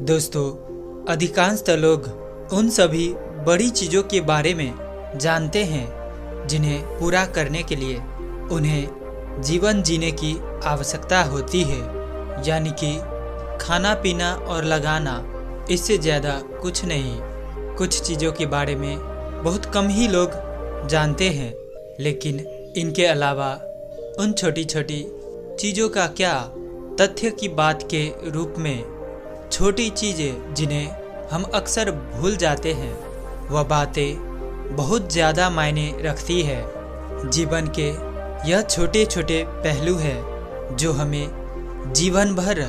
दोस्तों, अधिकांशतः लोग उन सभी बड़ी चीज़ों के बारे में जानते हैं जिन्हें पूरा करने के लिए उन्हें जीवन जीने की आवश्यकता होती है, यानी कि खाना पीना और लगाना, इससे ज़्यादा कुछ नहीं। कुछ चीज़ों के बारे में बहुत कम ही लोग जानते हैं, लेकिन इनके अलावा उन छोटी छोटी चीज़ों का क्या, तथ्य की बात के रूप में छोटी चीज़ें जिन्हें हम अक्सर भूल जाते हैं, वह बातें बहुत ज़्यादा मायने रखती है। जीवन के यह छोटे छोटे पहलू हैं जो हमें जीवन भर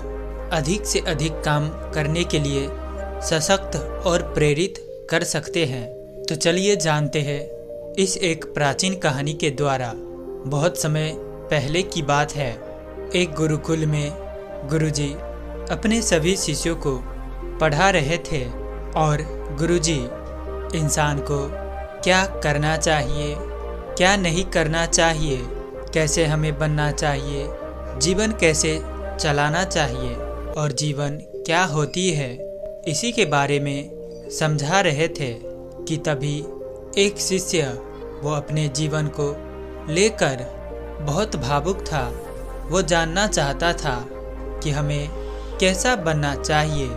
अधिक से अधिक काम करने के लिए सशक्त और प्रेरित कर सकते हैं। तो चलिए जानते हैं इस एक प्राचीन कहानी के द्वारा। बहुत समय पहले की बात है। एक गुरुकुल में गुरुजी अपने सभी शिष्यों को पढ़ा रहे थे और गुरुजी इंसान को क्या करना चाहिए, क्या नहीं करना चाहिए, कैसे हमें बनना चाहिए, जीवन कैसे चलाना चाहिए और जीवन क्या होती है, इसी के बारे में समझा रहे थे कि तभी एक शिष्य वो अपने जीवन को लेकर बहुत भावुक था। वो जानना चाहता था कि हमें कैसा बनना चाहिए,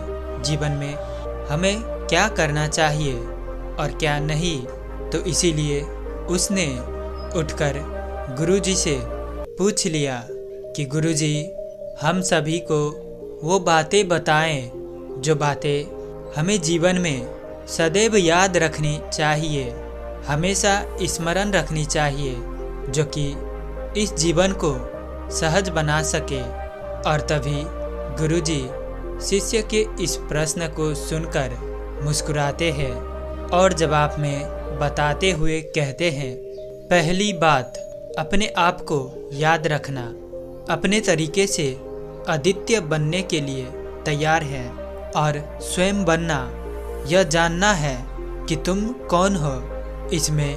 जीवन में हमें क्या करना चाहिए और क्या नहीं। तो इसीलिए उसने उठकर गुरुजी से पूछ लिया कि गुरुजी, हम सभी को वो बातें बताएं जो बातें हमें जीवन में सदैव याद रखनी चाहिए, हमेशा स्मरण रखनी चाहिए, जो कि इस जीवन को सहज बना सके। और तभी गुरुजी शिष्य के इस प्रश्न को सुनकर मुस्कुराते हैं और जवाब में बताते हुए कहते हैं, पहली बात, अपने आप को याद रखना, अपने तरीके से अद्वितीय बनने के लिए तैयार है और स्वयं बनना, यह जानना है कि तुम कौन हो। इसमें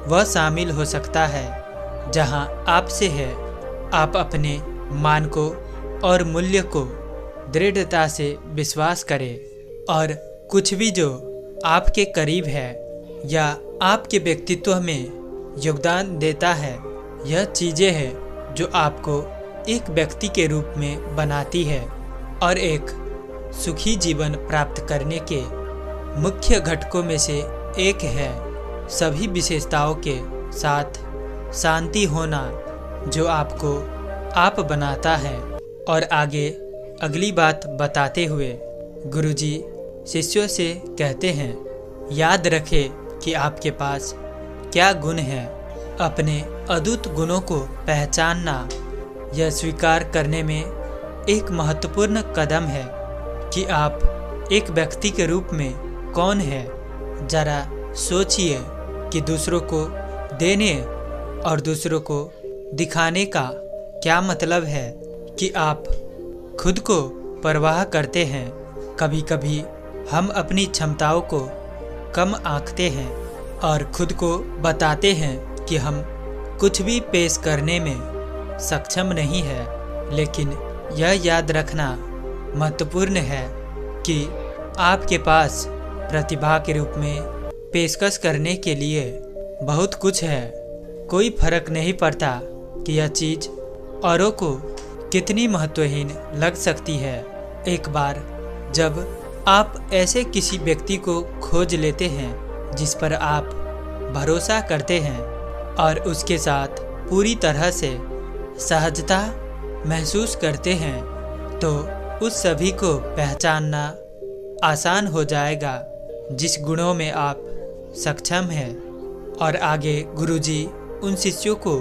वह शामिल हो सकता है जहां आपसे है। आप अपने मान को और मूल्य को दृढ़ता से विश्वास करें और कुछ भी जो आपके करीब है या आपके व्यक्तित्व में योगदान देता है, यह चीज़ें हैं जो आपको एक व्यक्ति के रूप में बनाती है और एक सुखी जीवन प्राप्त करने के मुख्य घटकों में से एक है। सभी विशेषताओं के साथ शांति होना जो आपको आप बनाता है। और आगे अगली बात बताते हुए गुरुजी शिष्यों से कहते हैं, याद रखें कि आपके पास क्या गुण है। अपने अद्भुत गुणों को पहचानना, यह स्वीकार करने में एक महत्वपूर्ण कदम है कि आप एक व्यक्ति के रूप में कौन है। जरा सोचिए कि दूसरों को देने और दूसरों को दिखाने का क्या मतलब है कि आप खुद को परवाह करते हैं। कभी कभी हम अपनी क्षमताओं को कम आंकते हैं और खुद को बताते हैं कि हम कुछ भी पेश करने में सक्षम नहीं है। लेकिन यह याद रखना महत्वपूर्ण है कि आपके पास प्रतिभा के रूप में पेशकश करने के लिए बहुत कुछ है। कोई फर्क नहीं पड़ता कि यह चीज़ औरों को कितनी महत्वहीन लग सकती है। एक बार जब आप ऐसे किसी व्यक्ति को खोज लेते हैं जिस पर आप भरोसा करते हैं और उसके साथ पूरी तरह से सहजता महसूस करते हैं, तो उस सभी को पहचानना आसान हो जाएगा जिस गुणों में आप सक्षम हैं। और आगे गुरुजी उन शिष्यों को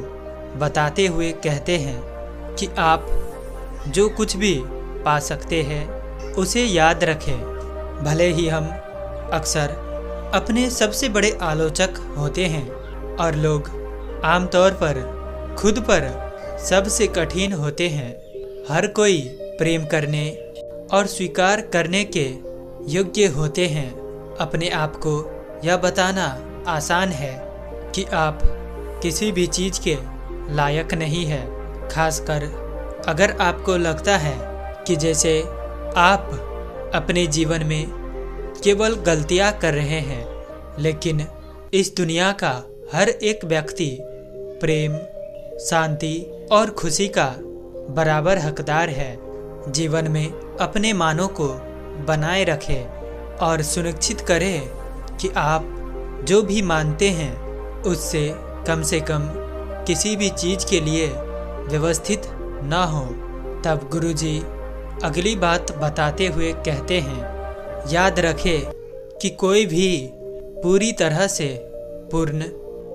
बताते हुए कहते हैं कि आप जो कुछ भी पा सकते हैं उसे याद रखें। भले ही हम अक्सर अपने सबसे बड़े आलोचक होते हैं और लोग आमतौर पर खुद पर सबसे कठिन होते हैं। हर कोई प्रेम करने और स्वीकार करने के योग्य होते हैं। अपने आप को यह बताना आसान है कि आप किसी भी चीज़ के लायक नहीं है, खासकर अगर आपको लगता है कि जैसे आप अपने जीवन में केवल गलतियां कर रहे हैं, लेकिन इस दुनिया का हर एक व्यक्ति प्रेम, शांति और खुशी का बराबर हकदार है। जीवन में अपने मानों को बनाए रखें और सुनिश्चित करें कि आप जो भी मानते हैं उससे कम से कम किसी भी चीज़ के लिए व्यवस्थित ना हो। तब गुरुजी अगली बात बताते हुए कहते हैं, याद रखें कि कोई भी पूरी तरह से पूर्ण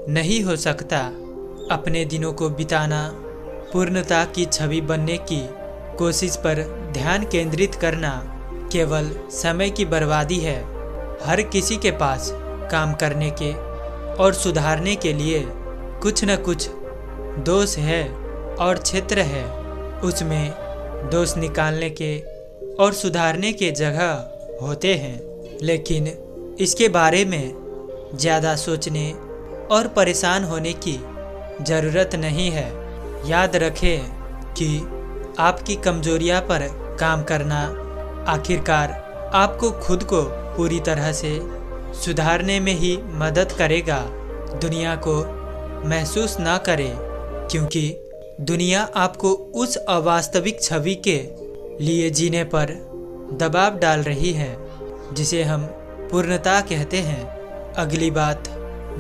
नहीं हो सकता। अपने दिनों को बिताना, पूर्णता की छवि बनने की कोशिश पर ध्यान केंद्रित करना केवल समय की बर्बादी है। हर किसी के पास काम करने के और सुधारने के लिए कुछ न कुछ दोष है और क्षेत्र है। उसमें दोष निकालने के और सुधारने के जगह होते हैं, लेकिन इसके बारे में ज़्यादा सोचने और परेशान होने की ज़रूरत नहीं है। याद रखें कि आपकी कमजोरियां पर काम करना आखिरकार आपको खुद को पूरी तरह से सुधारने में ही मदद करेगा। दुनिया को महसूस ना करें, क्योंकि दुनिया आपको उस अवास्तविक छवि के लिए जीने पर दबाव डाल रही है जिसे हम पूर्णता कहते हैं। अगली बात,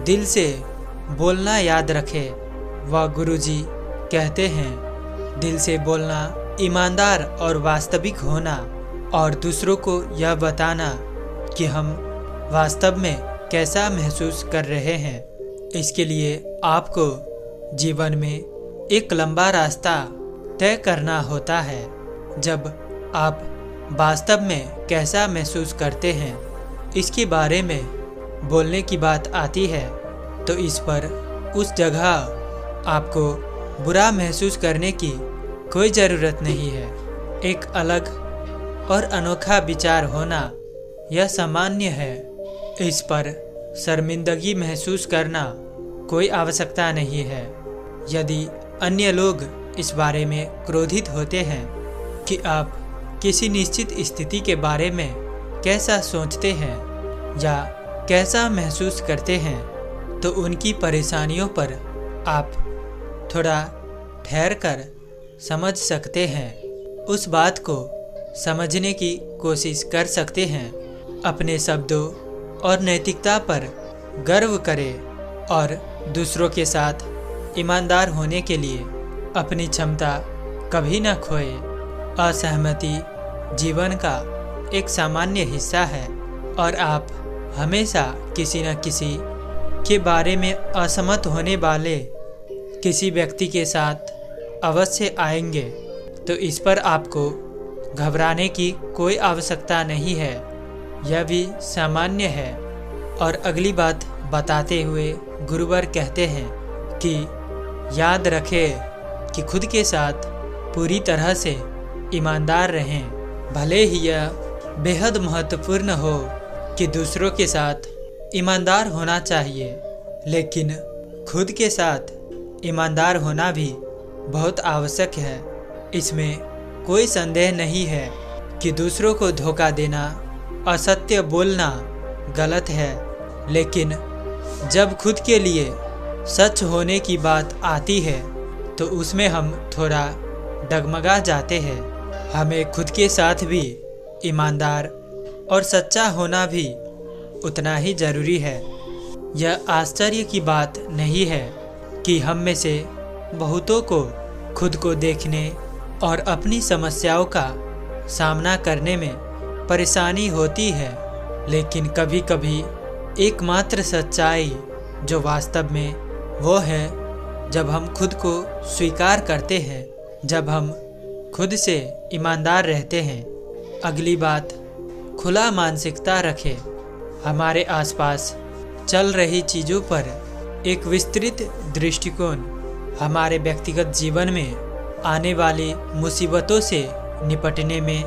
दिल से बोलना याद रखें। वह गुरुजी कहते हैं, दिल से बोलना, ईमानदार और वास्तविक होना और दूसरों को यह बताना कि हम वास्तव में कैसा महसूस कर रहे हैं। इसके लिए आपको जीवन में एक लंबा रास्ता तय करना होता है। जब आप वास्तव में कैसा महसूस करते हैं इसके बारे में बोलने की बात आती है, तो इस पर उस जगह आपको बुरा महसूस करने की कोई ज़रूरत नहीं है। एक अलग और अनोखा विचार होना यह सामान्य है। इस पर शर्मिंदगी महसूस करना कोई आवश्यकता नहीं है। यदि अन्य लोग इस बारे में क्रोधित होते हैं कि आप किसी निश्चित स्थिति के बारे में कैसा सोचते हैं या कैसा महसूस करते हैं, तो उनकी परेशानियों पर आप थोड़ा ठहर कर समझ सकते हैं। उस बात को समझने की कोशिश कर सकते हैं। अपने शब्दों और नैतिकता पर गर्व करें और दूसरों के साथ ईमानदार होने के लिए अपनी क्षमता कभी न खोएं। असहमति जीवन का एक सामान्य हिस्सा है और आप हमेशा किसी न किसी के बारे में असहमत होने वाले किसी व्यक्ति के साथ अवश्य आएंगे, तो इस पर आपको घबराने की कोई आवश्यकता नहीं है। यह भी सामान्य है। और अगली बात बताते हुए गुरुवर कहते हैं कि याद रखें कि खुद के साथ पूरी तरह से ईमानदार रहें। भले ही यह बेहद महत्वपूर्ण हो कि दूसरों के साथ ईमानदार होना चाहिए, लेकिन खुद के साथ ईमानदार होना भी बहुत आवश्यक है। इसमें कोई संदेह नहीं है कि दूसरों को धोखा देना, असत्य बोलना गलत है, लेकिन जब खुद के लिए सच होने की बात आती है तो उसमें हम थोड़ा डगमगा जाते हैं। हमें खुद के साथ भी ईमानदार और सच्चा होना भी उतना ही ज़रूरी है। यह आश्चर्य की बात नहीं है कि हम में से बहुतों को खुद को देखने और अपनी समस्याओं का सामना करने में परेशानी होती है, लेकिन कभी कभी एकमात्र सच्चाई जो वास्तव में वो है जब हम खुद को स्वीकार करते हैं, जब हम खुद से ईमानदार रहते हैं। अगली बात, खुला मानसिकता रखें। हमारे आसपास चल रही चीज़ों पर एक विस्तृत दृष्टिकोण हमारे व्यक्तिगत जीवन में आने वाली मुसीबतों से निपटने में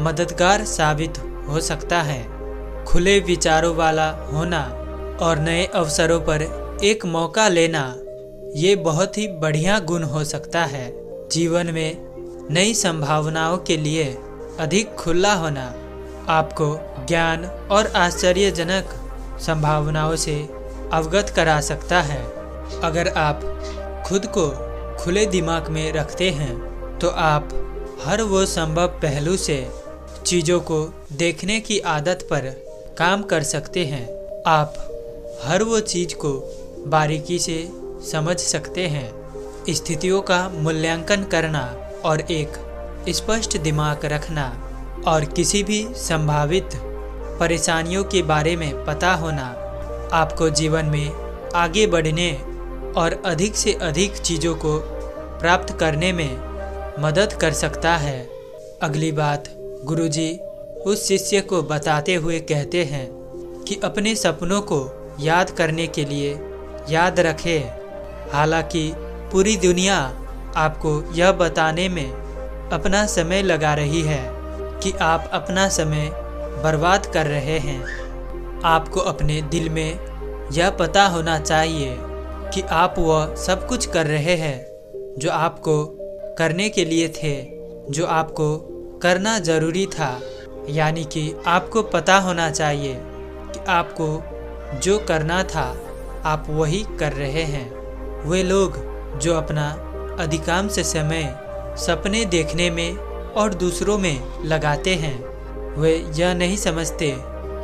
मददगार साबित हो सकता है। खुले विचारों वाला होना और नए अवसरों पर एक मौका लेना, ये बहुत ही बढ़िया गुण हो सकता है। जीवन में नई संभावनाओं के लिए अधिक खुला होना आपको ज्ञान और आश्चर्यजनक संभावनाओं से अवगत करा सकता है। अगर आप खुद को खुले दिमाग में रखते हैं तो आप हर वो संभव पहलू से चीज़ों को देखने की आदत पर काम कर सकते हैं। आप हर वो चीज़ को बारीकी से समझ सकते हैं। स्थितियों का मूल्यांकन करना और एक स्पष्ट दिमाग रखना और किसी भी संभावित परेशानियों के बारे में पता होना आपको जीवन में आगे बढ़ने और अधिक से अधिक चीज़ों को प्राप्त करने में मदद कर सकता है। अगली बात गुरुजी उस शिष्य को बताते हुए कहते हैं कि अपने सपनों को याद करने के लिए याद रखें। हालांकि पूरी दुनिया आपको यह बताने में अपना समय लगा रही है कि आप अपना समय बर्बाद कर रहे हैं, आपको अपने दिल में यह पता होना चाहिए कि आप वह सब कुछ कर रहे हैं जो आपको करने के लिए थे, जो आपको करना ज़रूरी था। यानी कि आपको पता होना चाहिए कि आपको जो करना था आप वही कर रहे हैं। वे लोग जो अपना अधिकांश समय सपने देखने में और दूसरों में लगाते हैं, वे यह नहीं समझते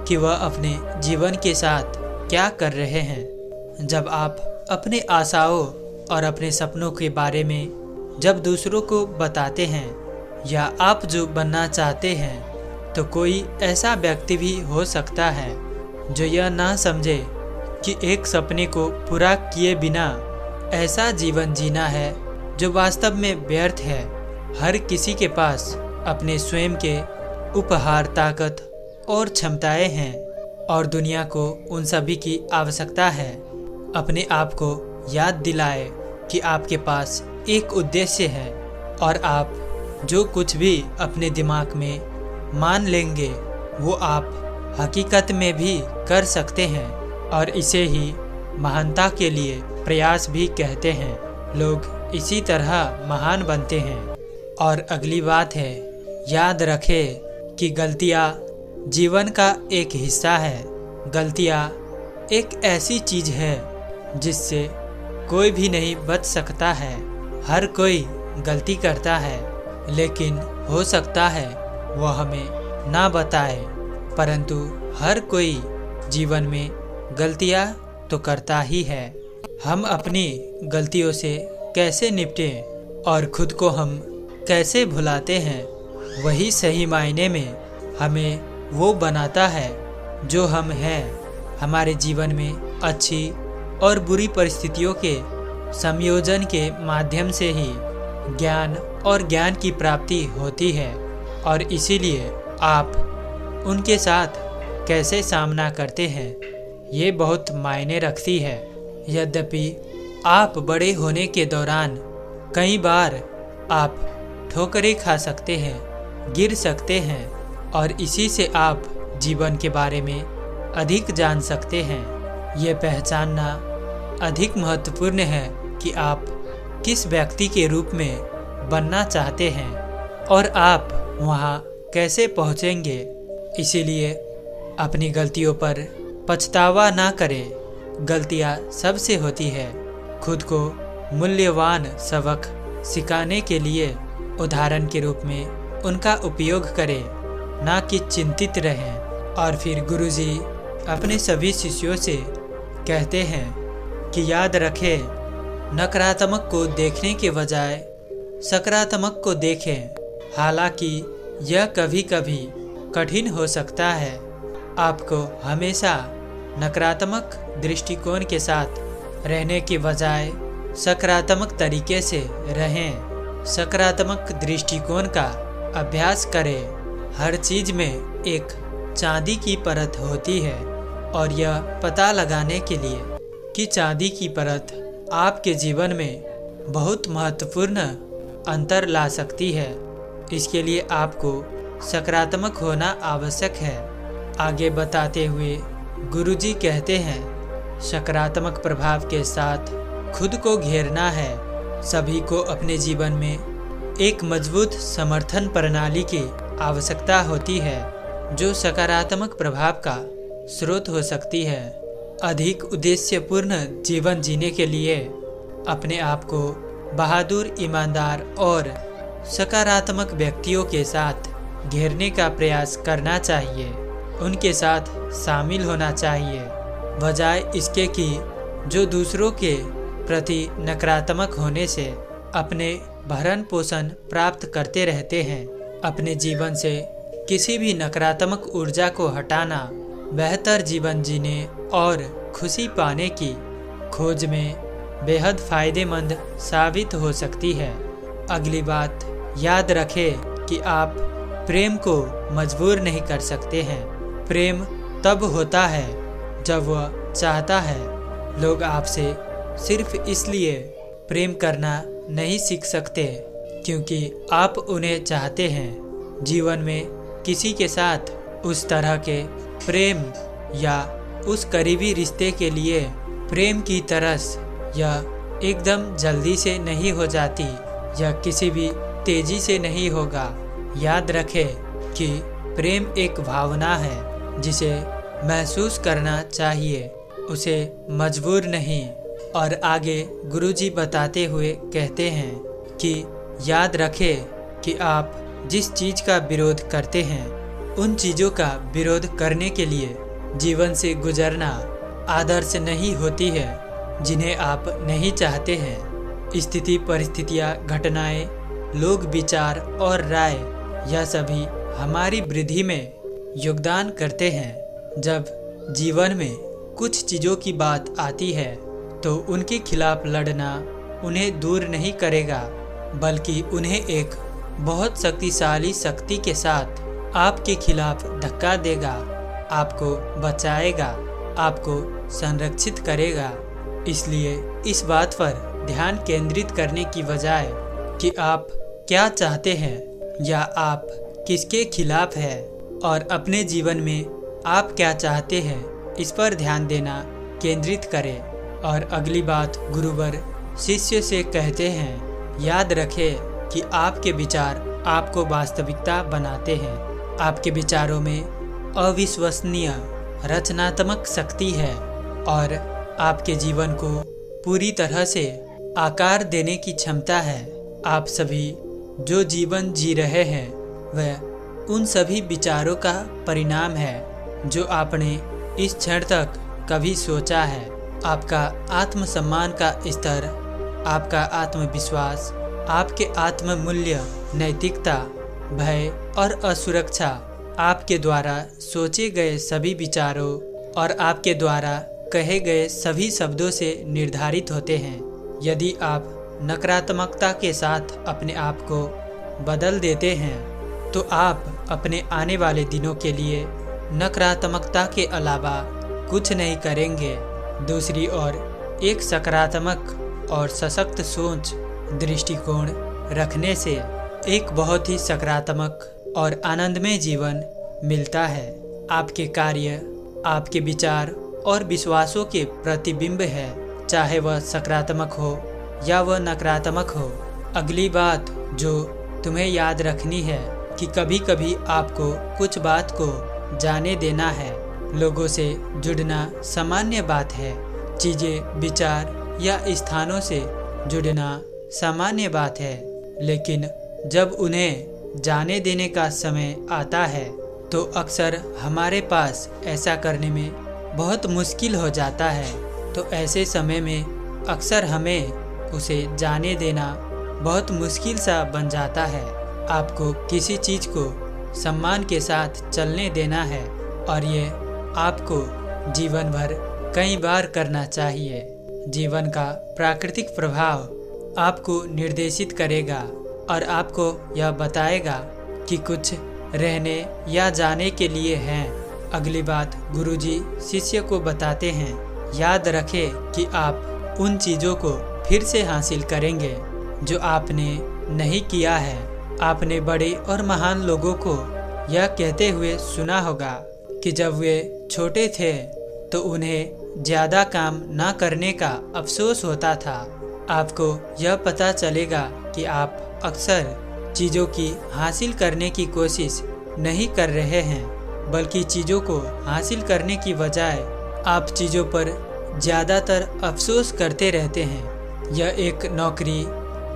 कि वह अपने जीवन के साथ क्या कर रहे हैं। जब आप अपने आशाओं और अपने सपनों के बारे में जब दूसरों को बताते हैं या आप जो बनना चाहते हैं, तो कोई ऐसा व्यक्ति भी हो सकता है जो यह ना समझे कि एक सपने को पूरा किए बिना ऐसा जीवन जीना है जो वास्तव में व्यर्थ है। हर किसी के पास अपने स्वयं के उपहार, ताकत और क्षमताएं हैं और दुनिया को उन सभी की आवश्यकता है। अपने आप को याद दिलाएं कि आपके पास एक उद्देश्य है और आप जो कुछ भी अपने दिमाग में मान लेंगे वो आप हकीकत में भी कर सकते हैं, और इसे ही महानता के लिए प्रयास भी कहते हैं। लोग इसी तरह महान बनते हैं। और अगली बात है, याद रखें कि गलतियाँ जीवन का एक हिस्सा है। गलतियाँ एक ऐसी चीज़ है जिससे कोई भी नहीं बच सकता है। हर कोई गलती करता है, लेकिन हो सकता है वह हमें ना बताए, परंतु हर कोई जीवन में गलतियाँ तो करता ही है। हम अपनी गलतियों से कैसे निपटें और खुद को हम कैसे भुलाते हैं, वही सही मायने में हमें वो बनाता है जो हम हैं। हमारे जीवन में अच्छी और बुरी परिस्थितियों के संयोजन के माध्यम से ही ज्ञान और ज्ञान की प्राप्ति होती है, और इसीलिए आप उनके साथ कैसे सामना करते हैं ये बहुत मायने रखती है। यद्यपि आप बड़े होने के दौरान कई बार आप ठोकरें खा सकते हैं, गिर सकते हैं, और इसी से आप जीवन के बारे में अधिक जान सकते हैं। ये पहचानना अधिक महत्वपूर्ण है कि आप किस व्यक्ति के रूप में बनना चाहते हैं और आप वहाँ कैसे पहुँचेंगे। इसीलिए अपनी गलतियों पर पछतावा ना करें। गलतियाँ सबसे होती है। खुद को मूल्यवान सबक सिखाने के लिए उदाहरण के रूप में उनका उपयोग करें, ना कि चिंतित रहें। और फिर गुरुजी अपने सभी शिष्यों से कहते हैं कि याद रखें, नकारात्मक को देखने के बजाय सकारात्मक को देखें। हालांकि यह कभी कभी कठिन हो सकता है। आपको हमेशा नकारात्मक दृष्टिकोण के साथ रहने के बजाय सकारात्मक तरीके से रहें। सकारात्मक दृष्टिकोण का अभ्यास करें। हर चीज़ में एक चांदी की परत होती है, और यह पता लगाने के लिए कि चांदी की परत आपके जीवन में बहुत महत्वपूर्ण अंतर ला सकती है, इसके लिए आपको सकारात्मक होना आवश्यक है। आगे बताते हुए गुरुजी कहते हैं, सकारात्मक प्रभाव के साथ खुद को घेरना है। सभी को अपने जीवन में एक मजबूत समर्थन प्रणाली की आवश्यकता होती है। जो सकारात्मक प्रभाव का स्रोत हो सकती है। अधिक उद्देश्यपूर्ण जीवन जीने के लिए अपने आप को बहादुर, ईमानदार और सकारात्मक व्यक्तियों के साथ घेरने का प्रयास करना चाहिए। उनके साथ शामिल होना चाहिए, बजाय इसके कि जो दूसरों के प्रति नकारात्मक होने से अपने भरण पोषण प्राप्त करते रहते हैं। अपने जीवन से किसी भी नकारात्मक ऊर्जा को हटाना बेहतर जीवन जीने और खुशी पाने की खोज में बेहद फायदेमंद साबित हो सकती है। अगली बात, याद रखें कि आप प्रेम को मजबूर नहीं कर सकते हैं। प्रेम तब होता है जब वह चाहता है। लोग आपसे सिर्फ इसलिए प्रेम करना नहीं सीख सकते क्योंकि आप उन्हें चाहते हैं। जीवन में किसी के साथ उस तरह के प्रेम या उस करीबी रिश्ते के लिए प्रेम की तरस यह एकदम जल्दी से नहीं हो जाती, यह किसी भी तेजी से नहीं होगा। याद रखें कि प्रेम एक भावना है जिसे महसूस करना चाहिए, उसे मजबूर नहीं। और आगे गुरुजी बताते हुए कहते हैं कि याद रखें कि आप जिस चीज़ का विरोध करते हैं उन चीज़ों का विरोध करने के लिए जीवन से गुजरना आदर्श नहीं होती है जिन्हें आप नहीं चाहते हैं। स्थिति, परिस्थितियाँ, घटनाएं, लोग, विचार और राय, यह सभी हमारी वृद्धि में योगदान करते हैं। जब जीवन में कुछ चीज़ों की बात आती है तो उनके खिलाफ लड़ना उन्हें दूर नहीं करेगा, बल्कि उन्हें एक बहुत शक्तिशाली शक्ति के साथ आपके खिलाफ धक्का देगा, आपको बचाएगा, आपको संरक्षित करेगा। इसलिए इस बात पर ध्यान केंद्रित करने की बजाय कि आप क्या चाहते हैं या आप किसके खिलाफ हैं और अपने जीवन में आप क्या चाहते हैं, इस पर ध्यान देना केंद्रित करें। और अगली बात, गुरुवर शिष्य से कहते हैं, याद रखें कि आपके विचार आपको वास्तविकता बनाते हैं। आपके विचारों में अविश्वसनीय रचनात्मक शक्ति है और आपके जीवन को पूरी तरह से आकार देने की क्षमता है। आप सभी जो जीवन जी रहे हैं वह उन सभी विचारों का परिणाम है जो आपने इस क्षण तक कभी सोचा है। आपका आत्मसम्मान का स्तर, आपका आत्मविश्वास, आपके आत्ममूल्य, नैतिकता, भय और असुरक्षा आपके द्वारा सोचे गए सभी विचारों और आपके द्वारा कहे गए सभी शब्दों से निर्धारित होते हैं। यदि आप नकारात्मकता के साथ अपने आप को बदल देते हैं तो आप अपने आने वाले दिनों के लिए नकारात्मकता के अलावा कुछ नहीं करेंगे। दूसरी ओर एक सकारात्मक और सशक्त सोच, दृष्टिकोण रखने से एक बहुत ही सकारात्मक और आनंदमय जीवन मिलता है। आपके कार्य आपके विचार और विश्वासों के प्रतिबिंब है, चाहे वह सकारात्मक हो या वह नकारात्मक हो। अगली बात जो तुम्हें याद रखनी है कि कभी कभी आपको कुछ बात को जाने देना है। लोगों से जुड़ना सामान्य बात है, चीज़ें, विचार या स्थानों से जुड़ना सामान्य बात है, लेकिन जब उन्हें जाने देने का समय आता है तो अक्सर हमारे पास ऐसा करने में बहुत मुश्किल हो जाता है। तो ऐसे समय में अक्सर हमें उसे जाने देना बहुत मुश्किल सा बन जाता है। आपको किसी चीज़ को सम्मान के साथ चलने देना है और ये आपको जीवन भर कई बार करना चाहिए। जीवन का प्राकृतिक प्रभाव आपको निर्देशित करेगा और आपको यह बताएगा कि कुछ रहने या जाने के लिए हैं। अगली बात, गुरुजी शिष्य को बताते हैं, याद रखें कि आप उन चीज़ों को फिर से हासिल करेंगे जो आपने नहीं किया है। आपने बड़े और महान लोगों को यह कहते हुए सुना होगा कि जब वे छोटे थे तो उन्हें ज़्यादा काम ना करने का अफसोस होता था। आपको यह पता चलेगा कि आप अक्सर चीज़ों की हासिल करने की कोशिश नहीं कर रहे हैं, बल्कि चीज़ों को हासिल करने की बजाय आप चीज़ों पर ज़्यादातर अफसोस करते रहते हैं। यह एक नौकरी,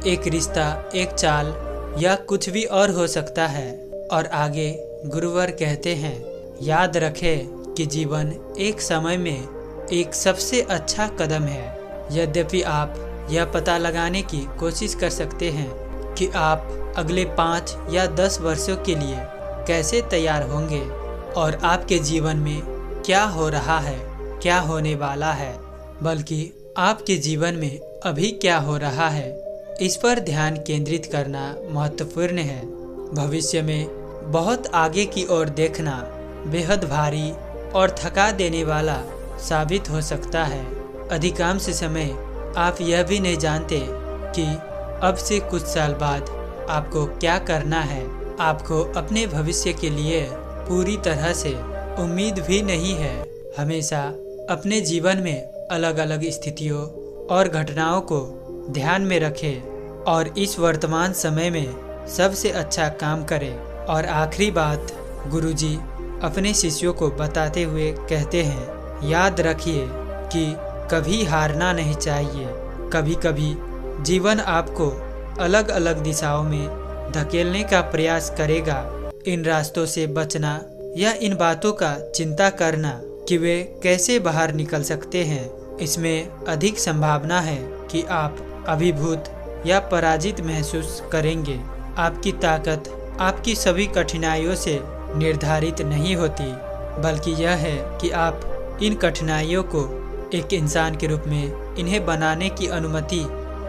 एक रिश्ता, एक चाल या कुछ भी और हो सकता है। और आगे गुरुवर कहते हैं, याद रखें कि जीवन एक समय में एक सबसे अच्छा कदम है। यद्यपि आप यह पता लगाने की कोशिश कर सकते हैं कि आप अगले 5 या 10 वर्षों के लिए कैसे तैयार होंगे और आपके जीवन में क्या हो रहा है, क्या होने वाला है, बल्कि आपके जीवन में अभी क्या हो रहा है, इस पर ध्यान केंद्रित करना महत्वपूर्ण है। भविष्य में बहुत आगे की ओर देखना बेहद भारी और थका देने वाला साबित हो सकता है। अधिकांश समय आप यह भी नहीं जानते कि अब से कुछ साल बाद आपको क्या करना है। आपको अपने भविष्य के लिए पूरी तरह से उम्मीद भी नहीं है। हमेशा अपने जीवन में अलग अलग स्थितियों और घटनाओं को ध्यान में रखें और इस वर्तमान समय में सबसे अच्छा काम करें। और आखिरी बात गुरुजी अपने शिष्यों को बताते हुए कहते हैं, याद रखिए कि कभी हारना नहीं चाहिए। कभी कभी जीवन आपको अलग अलग दिशाओं में धकेलने का प्रयास करेगा। इन रास्तों से बचना या इन बातों का चिंता करना कि वे कैसे बाहर निकल सकते हैं, इसमें अधिक संभावना है कि आप अभिभूत या पराजित महसूस करेंगे। आपकी ताकत आपकी सभी कठिनाइयों से निर्धारित नहीं होती, बल्कि यह है कि आप इन कठिनाइयों को एक इंसान के रूप में इन्हें बनाने की अनुमति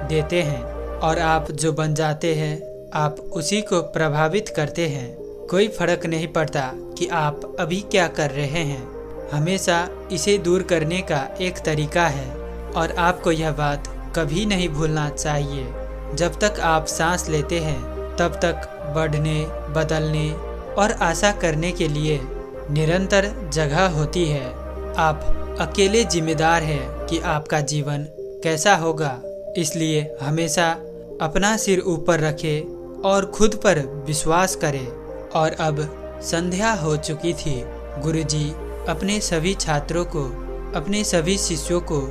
देते हैं। और आप जो बन जाते हैं, आप उसी को प्रभावित करते हैं। कोई फर्क नहीं पड़ता कि आप अभी क्या कर रहे हैं, हमेशा इसे दूर करने का एक तरीका है। और आपको यह बात कभी नहीं भूलना चाहिए, जब तक आप सांस लेते हैं तब तक बढ़ने, बदलने और आशा करने के लिए निरंतर जगह होती है। आप अकेले जिम्मेदार हैं कि आपका जीवन कैसा होगा, इसलिए हमेशा अपना सिर ऊपर रखें और खुद पर विश्वास करें। और अब संध्या हो चुकी थी। गुरुजी अपने सभी छात्रों को, अपने सभी शिष्यों को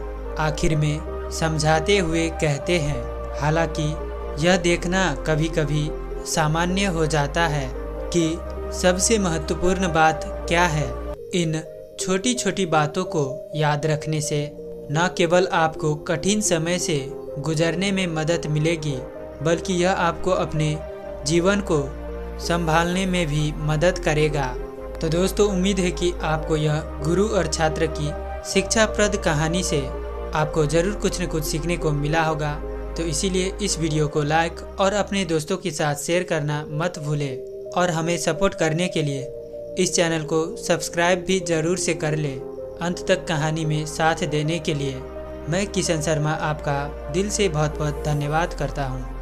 आखिर में समझाते हुए कहते हैं, हालांकि यह देखना कभी कभी सामान्य हो जाता है कि सबसे महत्वपूर्ण बात क्या है। इन छोटी छोटी बातों को याद रखने से न केवल आपको कठिन समय से गुजरने में मदद मिलेगी, बल्कि यह आपको अपने जीवन को संभालने में भी मदद करेगा। तो दोस्तों, उम्मीद है कि आपको यह गुरु और छात्र की शिक्षाप्रद कहानी से आपको ज़रूर कुछ न कुछ सीखने को मिला होगा। तो इसीलिए इस वीडियो को लाइक और अपने दोस्तों के साथ शेयर करना मत भूलें। और हमें सपोर्ट करने के लिए इस चैनल को सब्सक्राइब भी ज़रूर से कर ले। अंत तक कहानी में साथ देने के लिए मैं किशन शर्मा आपका दिल से बहुत बहुत धन्यवाद करता हूँ।